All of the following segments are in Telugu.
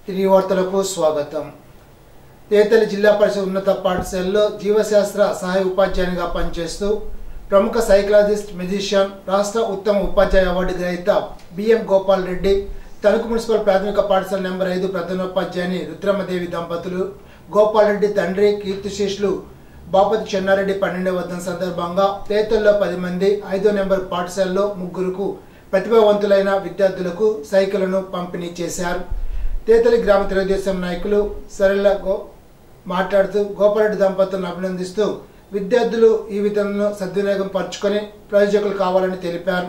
తిరిగి వార్తలకు స్వాగతం. తేతలి జిల్లా పరిషత్ ఉన్నత పాఠశాలలో జీవశాస్త్ర సహాయ ఉపాధ్యాయునిగా పనిచేస్తూ ప్రముఖ సైకాలజిస్ట్, మ్యూజిషియన్, రాష్ట్ర ఉత్తమ ఉపాధ్యాయ అవార్డు గ్రహీత బిఎం గోపాల్ రెడ్డి, తణుకు మున్సిపల్ ప్రాథమిక పాఠశాల నెంబర్ 5 ప్రధానోపాధ్యాయుని రుద్రమ్మదేవి దంపతులు, గోపాల్ రెడ్డి తండ్రి కీర్తిశేషులు బాపతి చెన్నారెడ్డి 12వ వర్ధంతి సందర్భంగా తేతల్లో 10 మంది 5వ నెంబర్ పాఠశాలలో 3కు ప్రతిభావంతులైన విద్యార్థులకు సైకిళ్లను పంపిణీ చేశారు. తేతలి గ్రామ తెలుగుదేశం నాయకులు సరళ మాట్లాడుతూ గోపాలరెడ్డి దంపతులను అభినందిస్తూ విద్యార్థులు ఈ విధంగా సద్వినియోగం పరుచుకొని ప్రయోజకులు కావాలని తెలిపారు.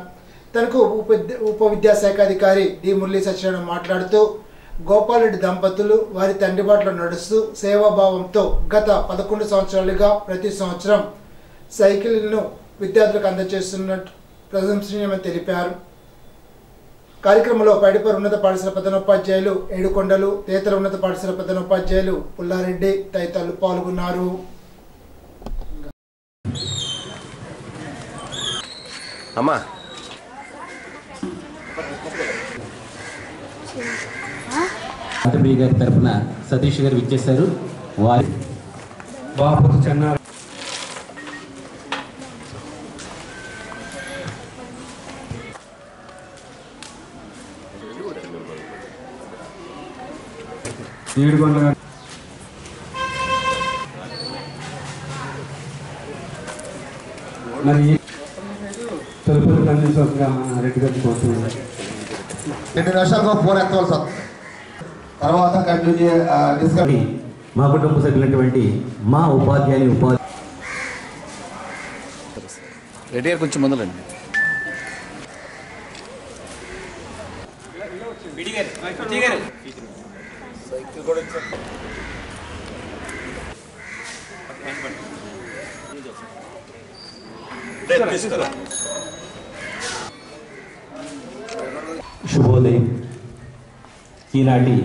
తనకు ఉప విద్యాశాఖ అధికారి డి మురళీ సత్యనారాయణ మాట్లాడుతూ గోపాలరెడ్డి దంపతులు వారి తండ్రి బాటలో నడుస్తూ సేవాభావంతో గత 11 సంవత్సరాలుగా ప్రతి సంవత్సరం సైకిళ్లను విద్యార్థులకు అందజేస్తున్నట్టు ప్రశంసనీయమని తెలిపారు. కార్యక్రమంలో పైడిపర్ ఉన్నత పాఠశాల ప్రధానోపాధ్యాయులు ఏడుకొండలు, తేతల ఉన్నత పాఠశాల ప్రధానోపాధ్యాయులు పుల్లారెడ్డి తదితరులు పాల్గొన్నారు. గారి తరఫున సతీష్ గారు ఇచ్చేశారు. వారి బాపతి చెన్నారెడ్డి ఏడుకొండ మరి తిరుపతి కందించవలసిన రెడ్డి గారికి కోరుతున్నాను. 2 నిమిషాలకు ఫోన్ ఎత్తవలసి వస్తుంది. తర్వాత కంటిన్యూ డిస్కస్. మా కుటుంబ సభ్యులైనటువంటి మా ఉపాధ్యాయుని రెడ్డి గారు కొంచెం ముందులండి. శుభోదయం. ఈనాటి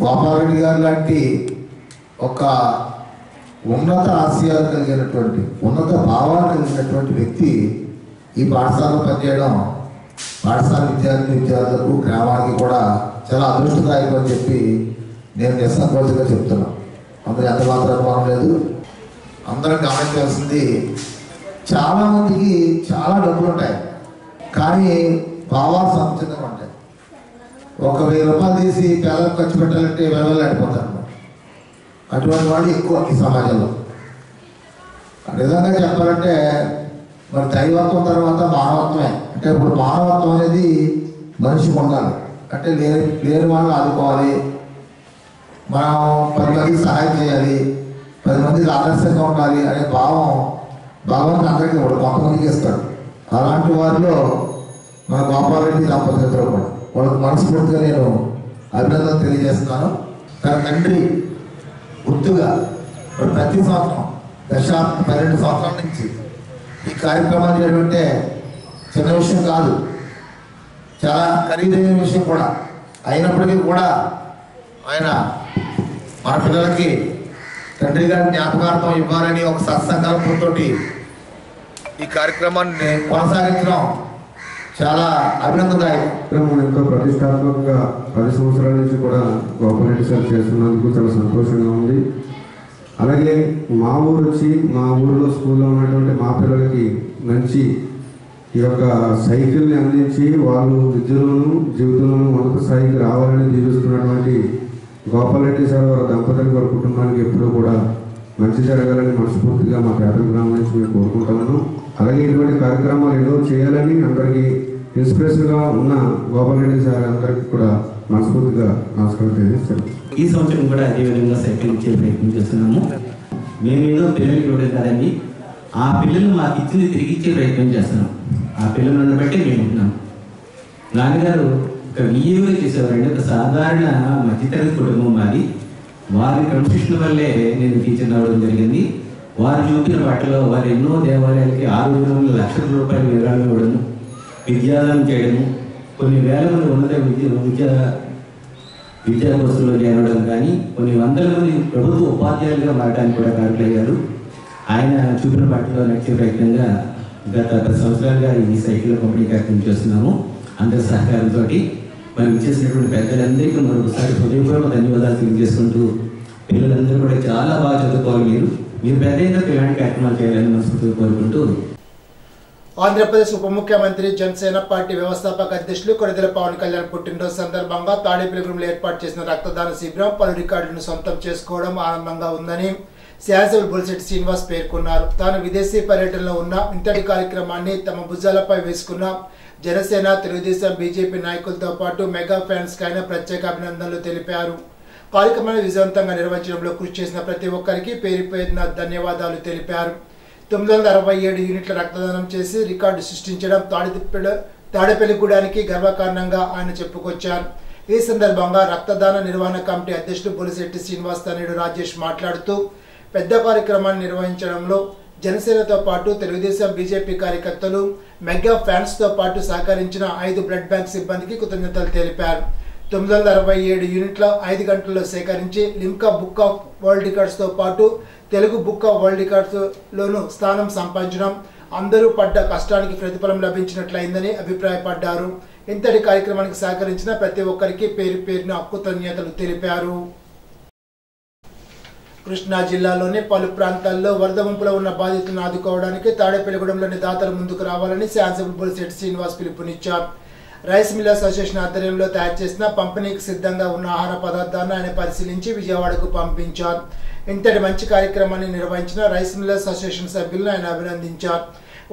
గోపాలరెడ్డి గారు లాంటి ఒక ఉన్నత ఆశయాలు కలిగినటువంటి, ఉన్నత భావాలు కలిగినటువంటి వ్యక్తి ఈ పాఠశాలలో పనిచేయడం పాఠశాల విద్యార్థులకు, గ్రామానికి కూడా చాలా అదృష్టదాయకం అని చెప్పి నేను నిస్సంకోచంగా చెప్తున్నాను. అందులో ఎంత మాత్రం అనుమానం లేదు. అందరం గమనించాల్సింది, చాలామందికి చాలా డబ్బులు ఉంటాయి కానీ భావాలు సంచితంగా ఉంటాయి. 1,000 రూపాయలు తీసి పేదలకు ఖర్చు పెట్టాలంటే వెళ్ళాడిపోతారు. అటువంటి వాడు ఎక్కువ ఈ సమాజంలో. నిజంగా చెప్పాలంటే మరి దైవత్వం తర్వాత మానవత్వమే. అంటే ఇప్పుడు మానవత్వం అనేది మనిషికి ఉండాలి. అంటే లేని వాళ్ళని ఆదుకోవాలి, మనం 10 మందికి సహాయం చేయాలి, 10 మందికి ఆదర్శంగా ఉండాలి అనే భావం భగవంతుడు అందరికీ కొంతమందికి ఇస్తాడు. అలాంటి వారిలో మన గోపాలరెడ్డి దంపతులు కూడా వాళ్ళకి మనస్ఫూర్తిగా నేను అభినందన తెలియజేస్తున్నాను. తన తండ్రి గుర్తుగా ప్రతి సంవత్సరం 12 సంవత్సరాల నుంచి ఈ కార్యక్రమాలు చేయడంటే చిన్న విషయం కాదు, చాలా ఖరీదైన విషయం కూడా అయినప్పటికీ కూడా ఆయన మన పిల్లలకి తండ్రి గారి జ్ఞాపకార్థం ఇవ్వాలని ఒక సత్సంకల్పంతో ఈ కార్యక్రమాన్ని కొనసాగించడం చాలా అభినందనదాయకం. ఎంతో ప్రతిష్టాత్మకంగా 10 సంవత్సరాల నుంచి కూడా గోపాలరెడ్డి సార్ చేస్తున్నందుకు చాలా సంతోషంగా ఉంది. అలాగే మా ఊరు వచ్చి మా ఊరిలో స్కూల్లో ఉన్నటువంటి మా పిల్లలకి మంచి ఈ యొక్క సైకిల్ని అందించి వాళ్ళు విద్యలోనూ జీవితంలోనూ ఉన్నత స్థాయికి రావాలని జీవిస్తున్నటువంటి గోపాలరెడ్డి సార్ వారి దంపతులకు, వారి కుటుంబానికి ఎప్పుడూ కూడా మంచి జరగాలని మనస్ఫూర్తిగా మా పేదల గ్రామం నుంచి మేము కోరుకుంటాము. అలాగే ఇటువంటి కార్యక్రమాలు ఎన్నో చేయాలని అందరికీ ఇన్స్పిరేషన్గా ఉన్న గోపాలరెడ్డి సార్ అందరికీ కూడా మనస్ఫూర్తిగా నమస్కారం తెలియజేస్తాను. ఈ సంవత్సరం కూడా అదేవిధంగా సైకిల్ ఇచ్చే ప్రయత్నం చేస్తున్నాము. మేమేదో పిల్లలకి ఇవ్వడం కాదండి, ఆ పిల్లలు మాకు ఇచ్చింది తిరిగి ఇచ్చే ప్రయత్నం చేస్తున్నాం. ఆ పిల్లలను బట్టి మేము ఉంటున్నాం. నాన్నగారు ఒక విఏగా చేసేవారండి. ఒక సాధారణ మధ్యతరగతి కుటుంబం మాది. వారి క్రమశిక్షణ వల్లే నేను టీచర్ అవ్వడం జరిగింది. వారు చూపిన వాటిలో వారు ఎన్నో దేవాలయాలకి 6 లక్షల రూపాయల వివరాలు ఇవ్వడము, విద్యాదానం చేయడము, కొన్ని వేల మంది ఉన్నత విద్యా కోర్సుల్లో చేరడం, కానీ కొన్ని వందల మంది ప్రభుత్వ ఉపాధ్యాయులుగా మారడానికి కూడా కారకులయ్యారు. ఆయన చూపిన వాటిలో నడిచే ప్రయత్నంగా గత 10 సంవత్సరాలుగా ఈ సైకిల్ పంపిణీ కార్యక్రమం చేస్తున్నాము. అందరి సహకారంతో మరి ఇచ్చేసినటువంటి పెద్దలందరికీ మరొకసారి హృదయపూర్వక ధన్యవాదాలు తెలియజేసుకుంటూ, పిల్లలందరూ కూడా చాలా బాగా చదువుకోవాలి. మీరు పెద్దగా ఇలాంటి కార్యక్రమాలు చేయాలని మనస్ఫూర్తిగా కోరుకుంటూ, ఆంధ్రప్రదేశ్ ఉప ముఖ్యమంత్రి జనసేన పార్టీ వ్యవస్థాపక అధ్యక్షులు కొణిదెల పవన్ కళ్యాణ్ పుట్టినరోజు సందర్భంగా తాడేపల్లిగూడెంలో ఏర్పాటు చేసిన రక్తదాన శిబిరం పలు రికార్డులను సొంతం చేసుకోవడం ఆనందంగా ఉందని శాసనసభ్యులు బొలిశెట్టి శ్రీనివాస్ పేర్కొన్నారు. తాను విదేశీ పర్యటనలో ఉన్న ఇంతటి కార్యక్రమాన్ని తమ భుజాలపై వేసుకున్న జనసేన, తెలుగుదేశం, బీజేపీ నాయకులతో పాటు మెగా ఫ్యాన్స్ కి ఆయన ప్రత్యేక అభినందనలు తెలిపారు. కార్యక్రమాన్ని విజయవంతంగా నిర్వహించడంలో కృషి చేసిన ప్రతి ఒక్కరికి పేరు పేరున ధన్యవాదాలు తెలిపారు. 967 యూనిట్ల రక్తదానం చేసి రికార్డు సృష్టించడం తాడేపల్లిగూడానికి గర్వకారణంగా ఆయన చెప్పుకొచ్చారు. ఈ సందర్భంగా రక్తదాన నిర్వహణ కమిటీ అధ్యక్షుడు బొలిశెట్టి శ్రీనివాస్ తనయుడు రాజేష్ మాట్లాడుతూ, పెద్ద కార్యక్రమాన్ని నిర్వహించడంలో జనసేనతో పాటు తెలుగుదేశం, బీజేపీ కార్యకర్తలు, మెగా ఫ్యాన్స్ తో పాటు సహకరించిన 5 బ్లడ్ బ్యాంక్ సిబ్బందికి కృతజ్ఞతలు తెలిపారు. 967 యూనిట్ల 5 గంటల్లో సేకరించి Limca book of world records తో పాటు Telugu book of world records లోను స్థానం సంపాదించడం అందరూ పడ్డ కష్టానికి ప్రతిఫలం లభించినట్లయిందని అభిప్రాయపడ్డారు. ఇంతటి కార్యక్రమానికి సహకరించిన ప్రతి ఒక్కరికి పేరు పేరున కృతజ్ఞతలు తెలిపారు. కృష్ణా జిల్లాలోని పలు ప్రాంతాల్లో వరద ముంపులో ఉన్న బాధితులను ఆదుకోవడానికి తాడేపల్లిగూడెంలోని దాతలు ముందుకు రావాలని శాసనసభ్యులు బొలిశెట్టి శ్రీనివాస్ పిలుపునిచ్చారు. రైస్ మిల్లర్స్ అసోసియేషన్ ఆధ్వర్యంలో తయారు చేసిన పంపిణీకి సిద్ధంగా ఉన్న ఆహార పదార్థాలను ఆయన పరిశీలించి విజయవాడకు పంపించారు. ఇంతటి మంచి కార్యక్రమాన్ని నిర్వహించిన రైస్ మిల్లర్స్ అసోసియేషన్ సభ్యులను ఆయన అభినందించారు.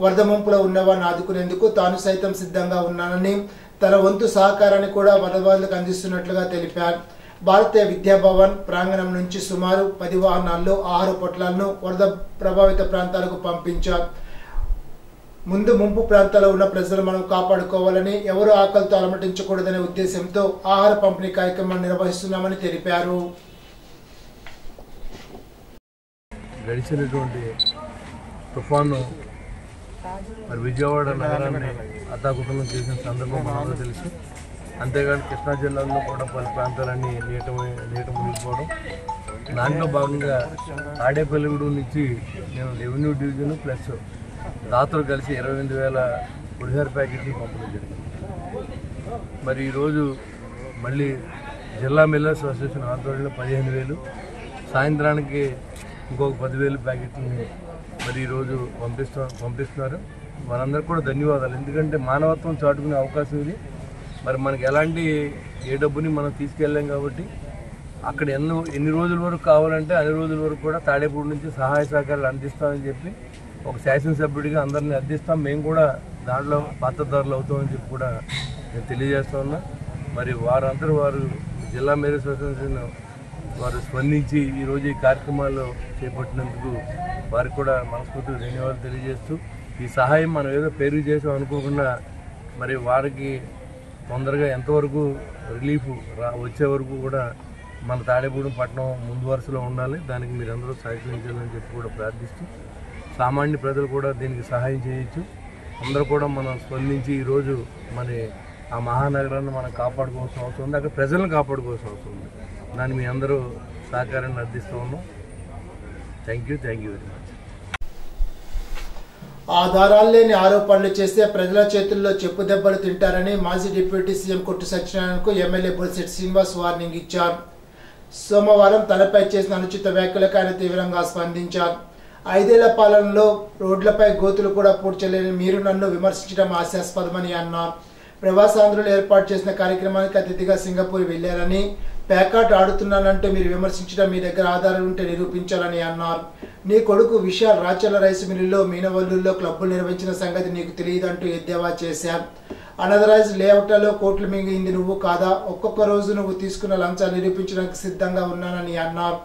వరద ముంపులో ఉన్నవారిని ఆదుకునేందుకు తాను సైతం సిద్ధంగా ఉన్నానని, తన వంతు సహకారాన్ని కూడా వరదబాధితులకు అందిస్తున్నట్లుగా తెలిపారు. భారతీయ విద్యాభవన్ ప్రాంగణం నుంచి సుమారు 10 వాహనాల్లో ఆహార పొట్లాలను వరద ప్రభావిత ప్రాంతాలకు పంపించారు. ముందు ముంపు ప్రాంతాల్లో ఉన్న ప్రజలు మనం కాపాడుకోవాలని, ఎవరు ఆకలితో అలమటించకూడదనే ఉద్దేశంతో ఆహార పంపిణీ కార్యక్రమాన్ని నిర్వహిస్తున్నామని తెలిపారు. గడిచినటువంటి తుఫాను మరి విజయవాడ నగరాన్ని అతాకుతలం చేసిన సందర్భం మనకు తెలుసు. అంతేగాని కృష్ణా జిల్లాలో కూడా పలు ప్రాంతాలన్నీ నీట మునిగిపోవడం, దాంట్లో భాగంగా తాడేపల్లిగూడెం నుంచి నేను రెవెన్యూ డివిజన్ ప్లస్ దాతలు కలిసి 28,000 పులిహోర ప్యాకెట్లు పంపిణీ జరిగింది. మరి ఈరోజు మళ్ళీ జిల్లా మిల్లర్స్ అసోసియేషన్ ఆధ్వర్యంలో 15,000, సాయంత్రానికి ఇంకొక 10,000 ప్యాకెట్లని మరి ఈరోజు పంపిస్తున్నారు. మనందరూ కూడా ధన్యవాదాలు. ఎందుకంటే మానవత్వం చాటుకునే అవకాశం ఇది. మరి మనకి ఎలాంటి ఏ డబ్బుని మనం తీసుకెళ్ళాం కాబట్టి అక్కడ ఎన్ని రోజుల వరకు కావాలంటే అన్ని రోజుల వరకు కూడా తాడేపూడి నుంచి సహాయ సహకారాలు అందిస్తామని చెప్పి ఒక శాసనసభ్యుడిగా అందరినీ అర్థిస్తాం. మేము కూడా దాంట్లో పాత్రదారులు అవుతామని చెప్పి కూడా నేను తెలియజేస్తా ఉన్నా. మరి వారందరూ వారు జిల్లా మేయర్ అసోసియేషన్ వారు స్పందించి ఈరోజు ఈ కార్యక్రమాలు చేపట్టినందుకు వారికి కూడా మనస్ఫూర్తిగా ధన్యవాదాలు తెలియజేస్తూ, ఈ సహాయం మనం ఏదో పేరు చేసాం అనుకోకుండా మరి వారికి తొందరగా ఎంతవరకు రిలీఫ్ వచ్చే వరకు కూడా మన తాడేపూడి పట్టణం ముందు వరుసలో ఉండాలి. దానికి మీరందరూ సహకరించాలని చెప్పి కూడా ప్రార్థిస్తూ, సామాన్య ప్రజలు కూడా దీనికి సహాయం చేయొచ్చు. అందరూ కూడా మనం స్పందించి ఈరోజు మరి ఆ మహానగరాన్ని మనం కాపాడుకోవాల్సిన అవసరం ఉంది, అక్కడ ప్రజలను కాపాడుకోవాల్సిన అవసరం ఉంది. దాన్ని మీ అందరూ సహకారాన్ని అందిస్తూ ఉన్నాం. Thank you very much. ఆధారాలు లేని ఆరోపణలు చేస్తే ప్రజల చేతుల్లో చెప్పు దెబ్బలు తింటారని మాజీ డిప్యూటీ సీఎం కొట్టు సత్యనారాయణకు ఎమ్మెల్యే బొలిశెట్టి శ్రీనివాస్ వార్నింగ్ ఇచ్చారు. సోమవారం తనపై చేసిన అనుచిత వ్యాఖ్యలకు ఆయన తీవ్రంగా స్పందించారు. 5 ఏళ్ల పాలనలో రోడ్లపై గోతులు కూడా పూడ్చలేని మీరు నన్ను విమర్శించడం హాస్యాస్పదమని అన్నారు. ప్రవాసాంధ్రులు ఏర్పాటు చేసిన కార్యక్రమానికి అతిథిగా సింగపూర్ వెళ్లారని, ప్యాకాట్ ఆడుతున్నానంటూ మీరు విమర్శించడం మీ దగ్గర ఆధారాలు ఉంటే నిరూపించాలని అన్నారు. నీ కొడుకు విశాల్ రాచర్ల రైస్ మిల్లులో మీనవల్లుల్లో క్లబ్బులు నిర్వహించిన సంగతి నీకు తెలియదంటూ ఎద్దేవా చేశారు. అనదరైజ్ లేఅవుట్లలో కోట్లు మింగింది నువ్వు కాదా? ఒక్కొక్క రోజు నువ్వు తీసుకున్న లంచాలు నిరూపించడానికి సిద్ధంగా ఉన్నానని అన్నారు.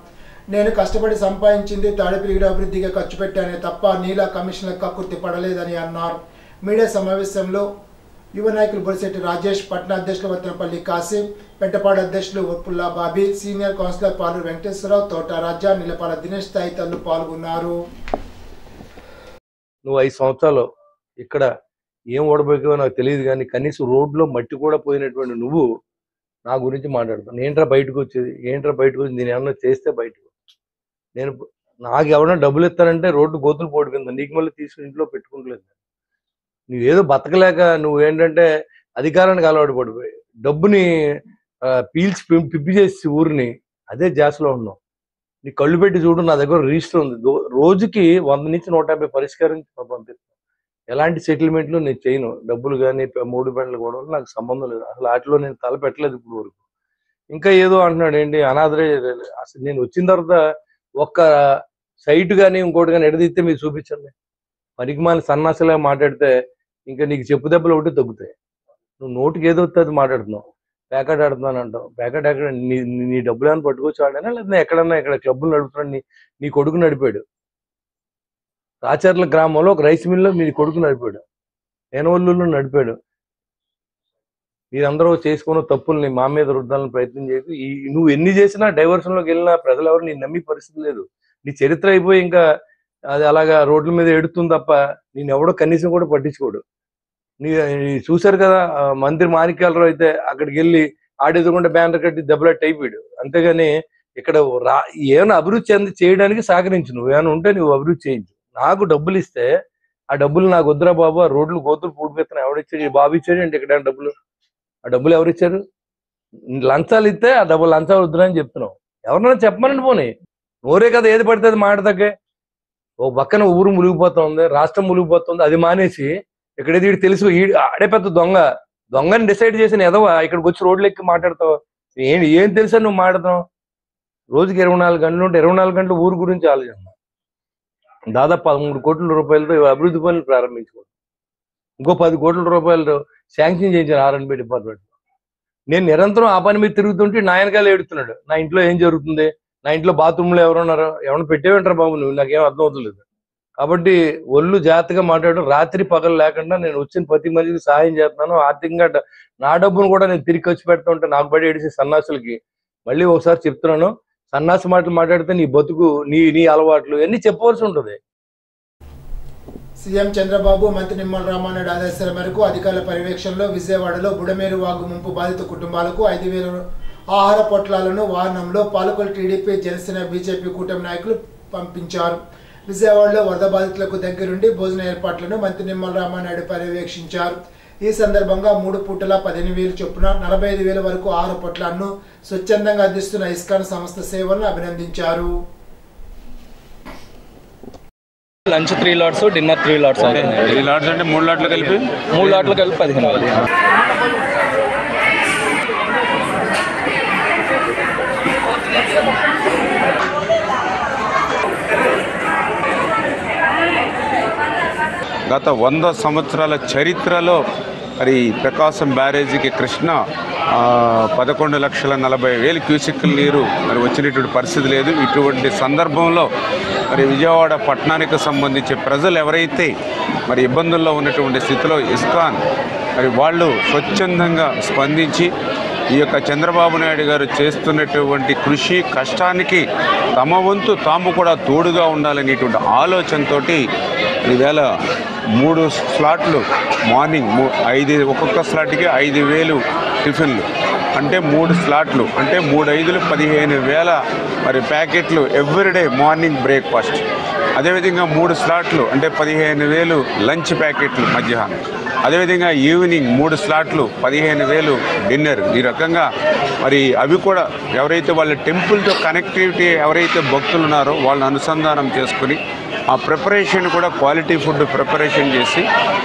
నేను కష్టపడి సంపాదించింది తాడేపల్లిగూడెం అభివృద్ధిగా ఖర్చు పెట్టానే తప్ప నీలా కమిషన్లకు కక్కుర్తి పడలేదని అన్నారు. మీడియా సమావేశంలో యువ నాయకులు బొలిశెట్టి రాజేష్, పట్నా అధ్యక్షులు వత్తనపల్లి కాసిం, పెంటపాడు అధ్యక్షులు ఉప్పుల్లా బాబీ, సీనియర్ కౌన్సిలర్ పాలూరు వెంకటేశ్వరరావు, తోట రాజా, నిలపాల దినేష్ తదితరులు పాల్గొన్నారు. నువ్వు 5 సంవత్సరాలు ఇక్కడ ఏం ఓడబోయావో నాకు తెలియదు, కానీ కనీసం రోడ్లో మట్టి కూడా పోయినటువంటి నువ్వు నా గురించి మాట్లాడతాను. ఏంట్రా బయటకు వచ్చేది, నేను ఏమన్నా చేస్తే బయటకు, నాకు ఎవరైనా డబ్బులు ఇస్తానంటే రోడ్డు గోతులు పోడుకుందా, నీకు మళ్ళీ తీసుకుని ఇంట్లో పెట్టుకుంటలేదు. నువ్వేదో బతకలేక నువ్వు ఏంటంటే అధికారానికి అలవాటు పడిపోయి డబ్బుని పీల్చి పిప్పి చేసి ఊరిని అదే జాస్లో ఉన్నావు. నీ కళ్ళు పెట్టి చూడు, నా దగ్గర రిజిస్టర్ ఉంది. రోజుకి 100 నుంచి 150 పరిష్కారం పంపిస్తాను. ఎలాంటి సెటిల్మెంట్లు నేను చేయను. డబ్బులు కానీ 3 గంటలు కూడా నాకు సంబంధం లేదు. అసలు వాటిలో నేను తల పెట్టలేదు ఇప్పుడు వరకు. ఇంకా ఏదో అంటున్నాడు ఏంటి అనాథరే. అసలు నేను వచ్చిన తర్వాత ఒక్క సైట్ కానీ ఇంకోటి కానీ ఎడదీస్తే మీరు చూపించండి. పనికిమాలి సన్నాసలా మాట్లాడితే ఇంకా నీకు చెప్పు దెబ్బలు ఒకటి తగ్గుతాయి. నువ్వు నోటికి ఏదో వస్తుంది మాట్లాడుతున్నావు, ప్యాకెట్ ఆడుతున్నాను అంటావు. ప్యాకెట్ ఎక్కడ నీ డబ్బులు ఏమైనా పట్టుకొచ్చి ఆడానా, లేదా ఎక్కడన్నా ఇక్కడ క్లబ్బులు నడుపుతున్నాడు నీ కొడుకు నడిపాడు. రాచర్ల గ్రామంలో ఒక రైస్ మిల్లో మీ కొడుకు నడిపాడు, ఏనవల్లూరులో నడిపాడు. మీరందరూ చేసుకున్న తప్పుల్ని మా మీద రుద్దాలని ప్రయత్నం చేసి నువ్వు ఎన్ని చేసినా డైవర్షన్లోకి వెళ్ళినా ప్రజలు ఎవరు నీ నమ్మి పరిస్థితి లేదు. నీ చరిత్ర అయిపోయి ఇంకా అది అలాగా రోడ్ల మీద ఎడుతుంది తప్ప నేను ఎవడో కనీసం కూడా పట్టించుకోడు. నీ చూశారు కదా మంత్రి మాణిక్యాలరావు అయితే అక్కడికి వెళ్ళి ఆడేదుకుంటే బ్యానర్ కట్టి దెబ్బలాట్ అయిపోయాడు. అంతేగాని ఇక్కడ ఏమైనా అభివృద్ధి చేయడానికి సహకరించు. నువ్వు ఏమైనా ఉంటే నువ్వు అభివృద్ధి చేయించు. నాకు డబ్బులు ఇస్తే ఆ డబ్బులు నాకు వద్దురా బాబు, ఆ రోడ్లు గోతులు పూడిపెత్తన ఎవడిచ్చాడు, బాబు ఇచ్చాడు అంటే ఇక్కడ డబ్బులు, ఆ డబ్బులు ఎవరిచ్చారు? లంచాలు ఇస్తే ఆ డబ్బులు లంచాలు వద్దురా అని చెప్తున్నావు. ఎవరినైనా చెప్పమని పోనీ, నోరే కదా ఏది పడితే అది మాటదకే. ఓ పక్కన ఊరు మునిగిపోతుంది, రాష్ట్రం మునిగిపోతుంది, అది మానేసి ఇక్కడేది వీడు తెలుసు ఆడే పెద్ద దొంగని డిసైడ్ చేసిన ఎదవా ఇక్కడికి వచ్చి రోడ్లు ఎక్కి మాట్లాడతావు. ఏం తెలుసా నువ్వు మాట్లాడతావు? రోజుకి 24 గంటలు ఉంటే 24 గంటలు ఊరు గురించి ఆలోచన. దాదాపు 13 కోట్ల రూపాయలతో అభివృద్ధి పనులు ప్రారంభించుకోండి. ఇంకో 10 కోట్ల రూపాయలు శాంక్షన్ చేయించాను R&B డిపార్ట్మెంట్. నేను నిరంతరం ఆ పని మీద తిరుగుతుంటే నాయనకాయలు ఏడుతున్నాడు, నా ఇంట్లో ఏం జరుగుతుంది, నా ఇంట్లో బాత్రూంలో ఎవరున్నారు, ఎవరైనా పెట్టేవంటారు బాబు, నువ్వు నాకేం అర్థం అవుతలేదు. కాబట్టి ఒళ్ళు జాగ్రత్తగా మాట్లాడడం, రాత్రి పగలు లేకుండా నేను వచ్చిన ప్రతి మనిషికి సహాయం చేస్తున్నాను. ఆర్థికంగా నా డబ్బును కూడా నేను తిరిగి ఖర్చు పెడతా ఉంటే నాకు బడి ఏడిసే సన్నాసులకి మళ్ళీ ఒకసారి చెప్తున్నాను, సన్నాసి మాటలు మాట్లాడితే నీ బతుకు నీ అలవాట్లు ఇవన్నీ చెప్పవలసి ఉంటుంది. సీఎం చంద్రబాబు, మంత్రి నిమ్మల రామానాయుడు ఆదేశాల మేరకు అధికారుల పర్యవేక్షణలో విజయవాడలో బుడమేరు వాగు ముంపు బాధిత కుటుంబాలకు 5,000 ఆహార పొట్లాలను వాహనంలో పాలకొల్లు టీడీపీ, జనసేన, బీజేపీ కూటమి నాయకులు పంపించారు. విజయవాడలో వరద బాధితులకు దగ్గరుండి భోజన ఏర్పాట్లను మంత్రి నిమ్మల రామానాయుడు పర్యవేక్షించారు. ఈ సందర్భంగా 3 పూటల 15,000 చొప్పున 45,000 వరకు ఆహార పొట్లాలను స్వచ్ఛందంగా అందిస్తున్న ఇస్కాన్ సంస్థ సేవలను అభినందించారు. Lunch 3 LADS, dinner 3 LADS. 3 LADS అంటే 3 లాట్లు కలిపి 15,000. గత 100 సంవత్సరాల చరిత్రలో మరి ప్రకాశం బ్యారేజీకి కృష్ణ 11,40,000 క్యూసెక్కుల నీరు మరి వచ్చినటువంటి పరిస్థితి లేదు. ఇటువంటి సందర్భంలో మరి విజయవాడ పట్టణానికి సంబంధించి ప్రజలు ఎవరైతే మరి ఇబ్బందుల్లో ఉన్నటువంటి స్థితిలో ఇస్కాన్ మరి వాళ్ళు స్వచ్ఛందంగా స్పందించి ఈ యొక్క చంద్రబాబు నాయుడు గారు చేస్తున్నటువంటి కృషి కష్టానికి తమ వంతు తాము కూడా తోడుగా ఉండాలనేటువంటి ఆలోచనతో ఈవేళ 3 స్లాట్లు మార్నింగ్ 5 ఒక్కొక్క స్లాట్కి 5,000 టిఫిన్లు అంటే 3 స్లాట్లు అంటే 3/5 15,000 మరి ప్యాకెట్లు ఎవ్రీడే మార్నింగ్ బ్రేక్ఫాస్ట్. అదేవిధంగా 3 స్లాట్లు అంటే 15,000 లంచ్ ప్యాకెట్లు మధ్యాహ్నం. అదేవిధంగా ఈవినింగ్ 3 స్లాట్లు 15,000 డిన్నర్. ఈ రకంగా మరి అవి కూడా ఎవరైతే వాళ్ళ టెంపుల్తో కనెక్టివిటీ ఎవరైతే భక్తులు ఉన్నారో వాళ్ళని అనుసంధానం చేసుకుని ఆ ప్రిపరేషన్ కూడా క్వాలిటీ ఫుడ్ ప్రిపరేషన్ చేసి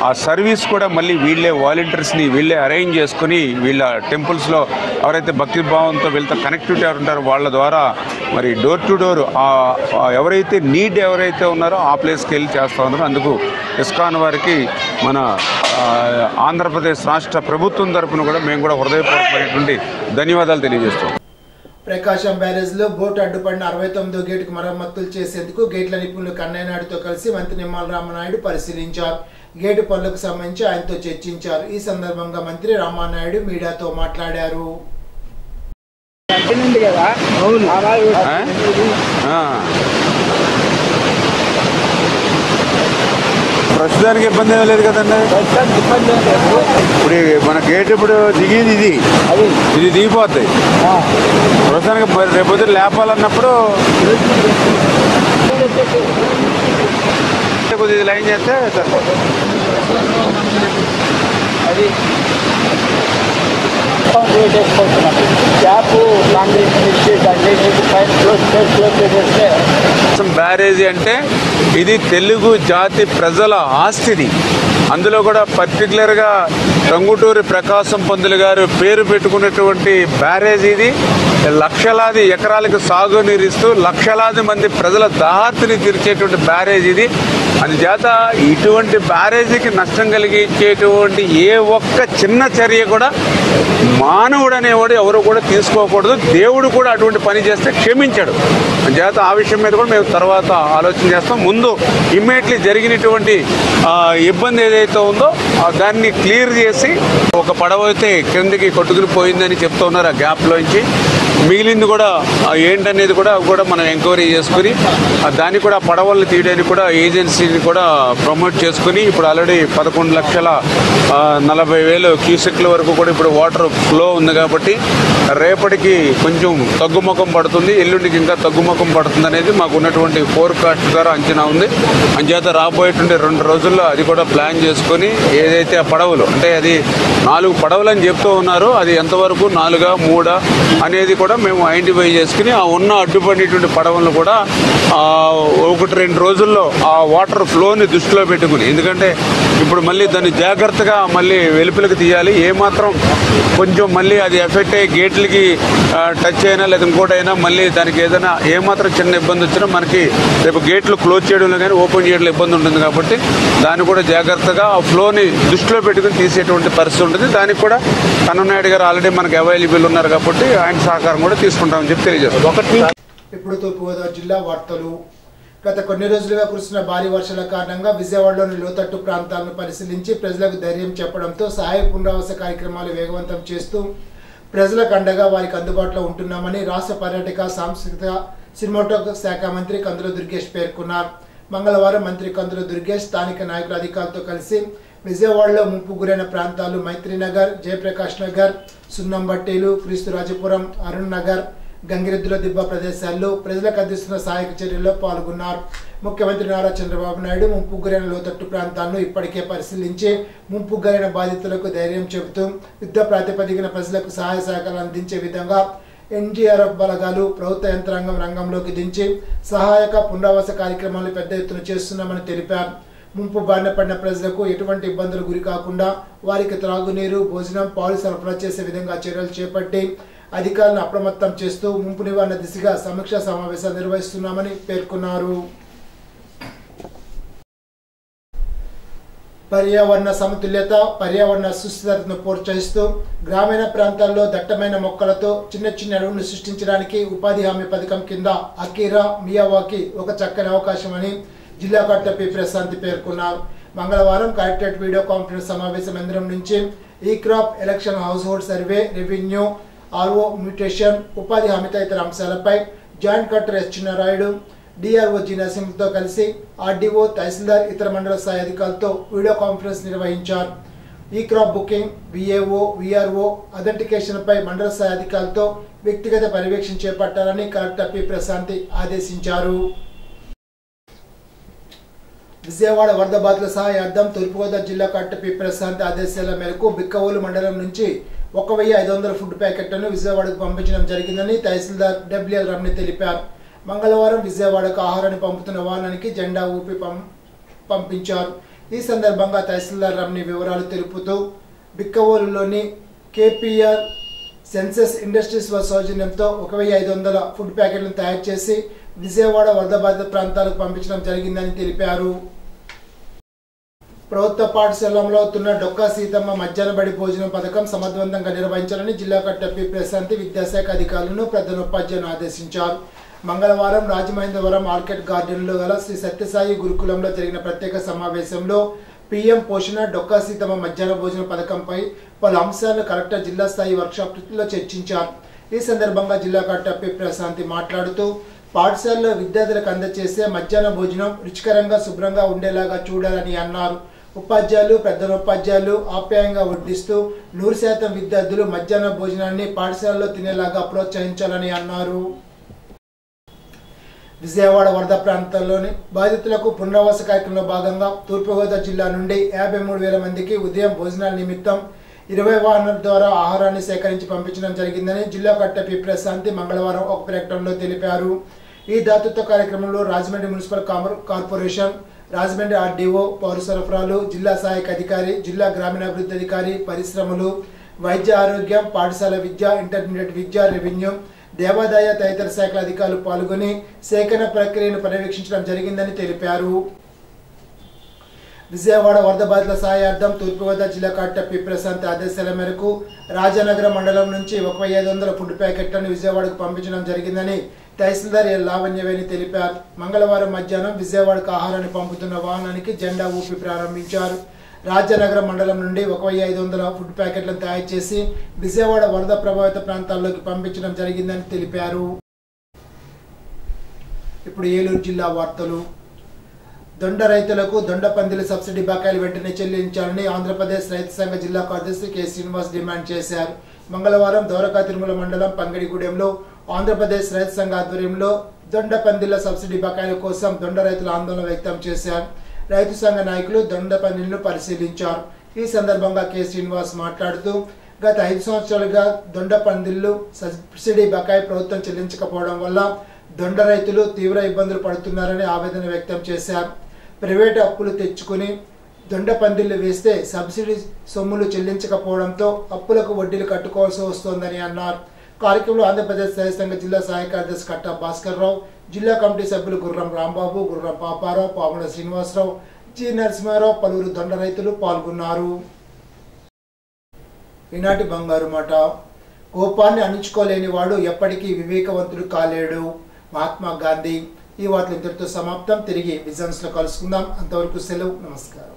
ఆ సర్వీస్ కూడా మళ్ళీ వీళ్ళే వాలంటీర్స్ని వీళ్ళే అరేంజ్ చేసుకుని వీళ్ళ టెంపుల్స్లో ఎవరైతే భక్తి భావంతో వీళ్ళతో కనెక్టివిటీ ఎవరు ఉంటారో వాళ్ళ ద్వారా మరి డోర్ టు డోర్ ఎవరైతే ఎవరైతే ఉన్నారో ఆ ప్లేస్కి వెళ్ళి చేస్తూ ఉన్నారో అందుకు ఇస్కాన్ వారికి మన ఆంధ్రప్రదేశ్ రాష్ట్ర ప్రభుత్వం తరఫున కూడా మేము కూడా హృదయపూర్వకమైనటువంటి ధన్యవాదాలు తెలియజేస్తాం. ప్రకాశం బ్యారేజ్లో బోటు అడ్డుపడిన 69వ గేటుకు మరమ్మతులు చేసేందుకు గేట్ల నిపుణులు కన్నయ్య నాయుడుతో కలిసి మంత్రి నిమ్మల రామనాయుడు పరిశీలించారు. గేటు పనులకు సంబంధించి ఆయనతో చర్చించారు. ఈ సందర్భంగా మంత్రి రామానాయుడు మీడియాతో మాట్లాడారు. ప్రస్తుతానికి ఇబ్బంది ఏమీ లేదు కదండి. ఇప్పుడు మన గేట్ ఇప్పుడు దిగేది ఇది దిగిపోతాయి. ప్రస్తుతానికి రేపొద్దు లేపాలన్నప్పుడు కొద్దిగా లైన్ చేస్తే సరిపోతుంది. అది బ్యారేజీ అంటే ఇది తెలుగు జాతి ప్రజల ఆస్తిది. అందులో కూడా పర్టికులర్గా టంగుటూరి ప్రకాశం పంతులు గారు పేరు పెట్టుకున్నటువంటి బ్యారేజీ ఇది. లక్షలాది ఎకరాలకు సాగునీరు ఇస్తూ లక్షలాది మంది ప్రజల దాహార్తిని తీర్చేటువంటి బ్యారేజీ ఇది. అందుచేత ఇటువంటి బ్యారేజీకి నష్టం కలిగించేటువంటి ఏ ఒక్క చిన్న చర్య కూడా మానవుడు అనేవాడు ఎవరు కూడా తీసుకోకూడదు. దేవుడు కూడా అటువంటి పని చేస్తే క్షమించాడు. అందుచేత ఆ విషయం మీద కూడా మేము తర్వాత ఆలోచన చేస్తాం. ముందు ఇమ్మీడియట్లీ జరిగినటువంటి ఇబ్బంది ఏదైతే ఉందో దాన్ని క్లియర్ చేసి, ఒక పడవ అయితే క్రిందికి కొట్టుకుని పోయిందని చెప్తూ ఉన్నారు. ఆ గ్యాప్లోంచి మిగిలింది కూడా ఏంటనేది కూడా మనం ఎంక్వైరీ చేసుకుని దాన్ని కూడా పడవలను తీయడానికి కూడా ఏజెన్సీని కూడా ప్రమోట్ చేసుకుని ఇప్పుడు ఆల్రెడీ 11,40,000 క్యూసెక్ల వరకు కూడా ఇప్పుడు వాటర్ ఫ్లో ఉంది. కాబట్టి రేపటికి కొంచెం తగ్గుముఖం పడుతుంది, ఎల్లుండికి ఇంకా తగ్గుముఖం పడుతుంది అనేది మాకు ఉన్నటువంటి ఫోర్కాస్ట్ ద్వారా అంచనా ఉంది. అంచేత రాబోయేటువంటి 2 రోజుల్లో అది కూడా ప్లాన్ చేసుకుని ఏదైతే ఆ పడవలు అంటే అది 4 పడవలు అని చెప్తూ ఉన్నారు, అది ఎంతవరకు 4, 3 అనేది కూడా మేము ఐడెంటిఫై చేసుకుని ఆ ఉన్న అడ్డుపడినటువంటి పడవలను కూడా 1-2 రోజుల్లో ఆ వాటర్ ఫ్లోని దృష్టిలో పెట్టుకుని, ఎందుకంటే ఇప్పుడు మళ్ళీ దాన్ని జాగ్రత్తగా మళ్ళీ వెలుపులకు తీయాలి. ఏమాత్రం కొంచెం మళ్ళీ అది ఎఫెక్ట్ అయ్యి గేట్లకి టచ్ అయినా లేదా ఇంకోటైనా మళ్ళీ దానికి ఏదైనా ఏమాత్రం చిన్న ఇబ్బంది వచ్చినా మనకి రేపు గేట్లు క్లోజ్ చేయడంలో కానీ ఓపెన్ చేయడంలో ఇబ్బంది ఉంటుంది. కాబట్టి దాన్ని కూడా జాగ్రత్తగా ఆ ఫ్లోని దృష్టిలో పెట్టుకుని తీసేటువంటి పరిస్థితి ఉంటుంది. దానికి కూడా కన్ననాయుడు గారు ఆల్రెడీ మనకు అవైలబుల్ ఉన్నారు కాబట్టి ఆయన సహకారం కూడా తీసుకుంటామని చెప్పి తెలియజేస్తాం. ఇప్పుడు తూర్పుగోదావరి జిల్లా వార్తలు. గత కొన్ని రోజులుగా కురుస్తున్న భారీ వర్షాల కారణంగా విజయవాడలోని లోతట్టు ప్రాంతాలను పరిశీలించి ప్రజలకు ధైర్యం చెప్పడంతో సహాయ పునరావాస కార్యక్రమాలు వేగవంతం చేస్తూ ప్రజలకు అండగా వారికి అందుబాటులో ఉంటున్నామని రాష్ట్ర పర్యాటక సాంస్కృతిక సినిమాటోగ్రఫీ శాఖ మంత్రి కందుల దుర్గేష్ పేర్కొన్నారు. మంగళవారం మంత్రి కందుల దుర్గేష్ స్థానిక నాయకుల అధికారులతో కలిసి విజయవాడలో ముంపు గురైన ప్రాంతాలు మైత్రినగర్, జయప్రకాష్ నగర్, సున్నంబట్టేలు, క్రీస్తురాజపురం, అరుణ్ నగర్, గంగిరెద్దుల దిబ్బ ప్రదేశాల్లో ప్రజలకు అందిస్తున్న సహాయక చర్యల్లో పాల్గొన్నారు. ముఖ్యమంత్రి నారా చంద్రబాబు నాయుడు ముంపు గురైన లోతట్టు ప్రాంతాలను ఇప్పటికే పరిశీలించి ముంపు గురైన బాధితులకు ధైర్యం చెబుతూ యుద్ధ ప్రాతిపదికన ప్రజలకు సహాయ సహకారాలు అందించే విధంగా ఎన్డీఆర్ఎఫ్ బలగాలు, ప్రభుత్వ యంత్రాంగం రంగంలోకి దించి సహాయక పునరావాస కార్యక్రమాలు పెద్ద ఎత్తున చేస్తున్నామని తెలిపారు. ముంపు బారిన పడిన ప్రజలకు ఎటువంటి ఇబ్బందులు గురి కాకుండా వారికి త్రాగునీరు, భోజనం, పాలు సరఫరా చేసే విధంగా చర్యలు చేపట్టి అధికారులను అప్రమత్తం చేస్తూ ముంపు నివారణ దిశగా సమీక్షా సమావేశాలు నిర్వహిస్తున్నామని పేర్కొన్నారు. పర్యావరణ సమతుల్యత, పర్యావరణ సుస్థిరతను ప్రోత్సహిస్తూ గ్రామీణ ప్రాంతాల్లో దట్టమైన మొక్కలతో చిన్న చిన్న అడవులను సృష్టించడానికి ఉపాధి హామీ పథకం కింద అకీరా, మియావాకి ఒక చక్కని అవకాశమని జిల్లా కలెక్టర్ పి ప్రశాంతి పేర్కొన్నారు. మంగళవారం కలెక్టరేట్ వీడియో కాన్ఫరెన్స్ సమావేశ మందిరం నుంచి E crop, election, house hold survey, revenue, RO mutation, ఉపాధి హామీ తదితర అంశాలపై joint collector S Chinnarayudu, DRO G నరసింహతో కలిసి ఆర్డీఓ, తహసీల్దార్, ఇతర మండల స్థాయి అధికారులతో వీడియో కాన్ఫరెన్స్ నిర్వహించారు. E crop booking, VAO, VRO authentication పై మండల స్థాయి అధికారులతో వ్యక్తిగత పర్యవేక్షణ చేపట్టాలని కలెక్టర్ పి ప్రశాంతి ఆదేశించారు. విజయవాడ వరద బాధితుల సహాయార్థం తూర్పుగోదావరి జిల్లా కలెక్టర్ పి ప్రశాంతి ఆదేశాల మేరకు బిక్కవోలు మండలం నుంచి 1,500 ఫుడ్ ప్యాకెట్లను విజయవాడకు పంపించడం జరిగిందని తహసీల్దార్ డబ్ల్యూఎల్ రమణి తెలిపారు. మంగళవారం విజయవాడకు ఆహారాన్ని పంపుతున్న వాహనానికి జెండా ఊపి పంపించారు. ఈ సందర్భంగా తహసీల్దార్ రమణి వివరాలు తెలుపుతూ బిక్కవోలులోని కేపీఆర్ సెన్సెస్ ఇండస్ట్రీస్ సౌజన్యంతో 1,500 ఫుడ్ ప్యాకెట్లను తయారు చేసి విజయవాడ వరద బాధిత ప్రాంతాలకు పంపించడం జరిగిందని తెలిపారు. ప్రభుత్వ పాఠశాలలో అమలవుతున్న డొక్కా సీతమ్మ మధ్యాహ్న బడి భోజనం పథకం సమర్థవంతంగా నిర్వహించాలని జిల్లా కలెక్టర్ పి ప్రశాంతి విద్యాశాఖ అధికారులను ప్రధానోపాధ్యాయులను ఆదేశించారు. మంగళవారం రాజమహేంద్రవరం మార్కెట్ గార్డెన్లో గల శ్రీ సత్యసాయి గురుకులంలో జరిగిన ప్రత్యేక సమావేశంలో పీఎం పోషణ డొక్కా సీతమ్మ మధ్యాహ్న భోజన పథకంపై పలు అంశాలను కలెక్టర్ జిల్లా స్థాయి వర్క్షాప్లో చర్చించారు. ఈ సందర్భంగా జిల్లా కలెక్టర్ పి ప్రశాంతి మాట్లాడుతూ పాఠశాలలో విద్యార్థులకు అందజేసే మధ్యాహ్న భోజనం రుచికరంగా శుభ్రంగా ఉండేలాగా చూడాలని అన్నారు. ఉపాధ్యాయులు ప్రధానోపాధ్యాయులు ఆప్యాయంగా వడ్డిస్తూ 100% విద్యార్థులు మధ్యాహ్న భోజనాన్ని పాఠశాలలో తినేలాగా ప్రోత్సహించాలని అన్నారు. విజయవాడ వరద ప్రాంతాల్లోని బాధితులకు పునరావాస కార్యక్రమంలో భాగంగా తూర్పుగోదావరి జిల్లా నుండి 53,000 మందికి ఉదయం భోజనాల నిమిత్తం 20 వాహనాల ద్వారా ఆహారాన్ని సేకరించి పంపించడం జరిగిందని జిల్లా కలెక్టర్ పి ప్రశాంతి మంగళవారం ఒక ప్రకటనలో తెలిపారు. ఈ దాతృత్వ కార్యక్రమంలో Rajahmundry municipal corporation, Rajahmundry RDO, పౌర సరఫరాలు, జిల్లా సహాయక అధికారి, జిల్లా గ్రామీణాభివృద్ధి అధికారి, పరిశ్రమలు, వైద్య ఆరోగ్యం, పాఠశాల విద్య, ఇంటర్మీడియట్ విద్య, రెవెన్యూ, దేవాదాయ తదితర శాఖల అధికారులు పాల్గొని సేకరణ ప్రక్రియను పర్యవేక్షించడం జరిగిందని తెలిపారు. విజయవాడ వరద బాధితుల సహాయార్థం తూర్పుగోదావరి జిల్లా కలెక్టర్ పి ప్రశాంత్ ఆదేశాల మేరకు రాజానగరం మండలం నుంచి 1,500 ఫుడ్ ప్యాకెట్లను విజయవాడకు పంపించడం జరిగిందని తహసీల్దార్ ఎల్ లావణ్యవేణి తెలిపారు. మంగళవారం మధ్యాహ్నం విజయవాడకు ఆహారాన్ని పంపుతున్న వాహనానికి జెండా ఊపి ప్రారంభించారు. రాజానగరం మండలం నుండి 1,500 ఫుడ్ ప్యాకెట్లను తయారు చేసి విజయవాడ వరద ప్రభావిత ప్రాంతాల్లోకి పంపించడం జరిగిందని తెలిపారు. ఇప్పుడు ఏలూరు జిల్లా వార్తలు. దొండ రైతులకు దొండ పందిల సబ్సిడీ బకాయిలు వెంటనే చెల్లించాలని ఆంధ్రప్రదేశ్ రైతు సంఘ జిల్లా కార్యదర్శి కె శ్రీనివాస్ డిమాండ్ చేశారు. మంగళవారం దోరకా తిరుమల మండలం పంగడిగూడెంలో ఆంధ్రప్రదేశ్ రైతు సంఘ ఆధ్వర్యంలో దొండ పందిల సబ్సిడీ బకాయిల కోసం దొండ రైతులు ఆందోళన వ్యక్తం చేశారు. రైతు సంఘ నాయకులు దొండ పందిలను పరిశీలించారు. ఈ సందర్భంగా కె శ్రీనివాస్ మాట్లాడుతూ గత 5 సంవత్సరాలుగా దొండ పందిళ్లు సబ్సిడీ బకాయి ప్రభుత్వం చెల్లించకపోవడం వల్ల దొండ రైతులు తీవ్ర ఇబ్బందులు పడుతున్నారని ఆవేదన వ్యక్తం చేశారు. ప్రైవేటు అప్పులు తెచ్చుకుని దొండ పందిళ్లు వేస్తే సబ్సిడీ సొమ్ములు చెల్లించకపోవడంతో అప్పులకు వడ్డీలు కట్టుకోవాల్సి వస్తోందని అన్నారు. కార్యక్రమంలో ఆంధ్రప్రదేశ్ రైతు సంఘ జిల్లా సహాయ కార్యదర్శి కట్టా భాస్కర్ రావు, జిల్లా కమిటీ సభ్యులు గుర్రం రాంబాబు, గుర్రం పాపారావు, పాముల శ్రీనివాసరావు, జి నరసింహారావు, పలువురు దొండ రైతులు పాల్గొన్నారు. ఈనాటి బంగారు మాట. కోపాన్ని అణుచుకోలేని వాడు ఎప్పటికీ వివేకవంతుడు కాలేడు. మహాత్మా గాంధీ. ఈ వార్తలు ఇంతటితో సమాప్తం. తిరిగి విజన్స్ లో కలుసుకుందాం. అంతవరకు సెలవు. నమస్కారం.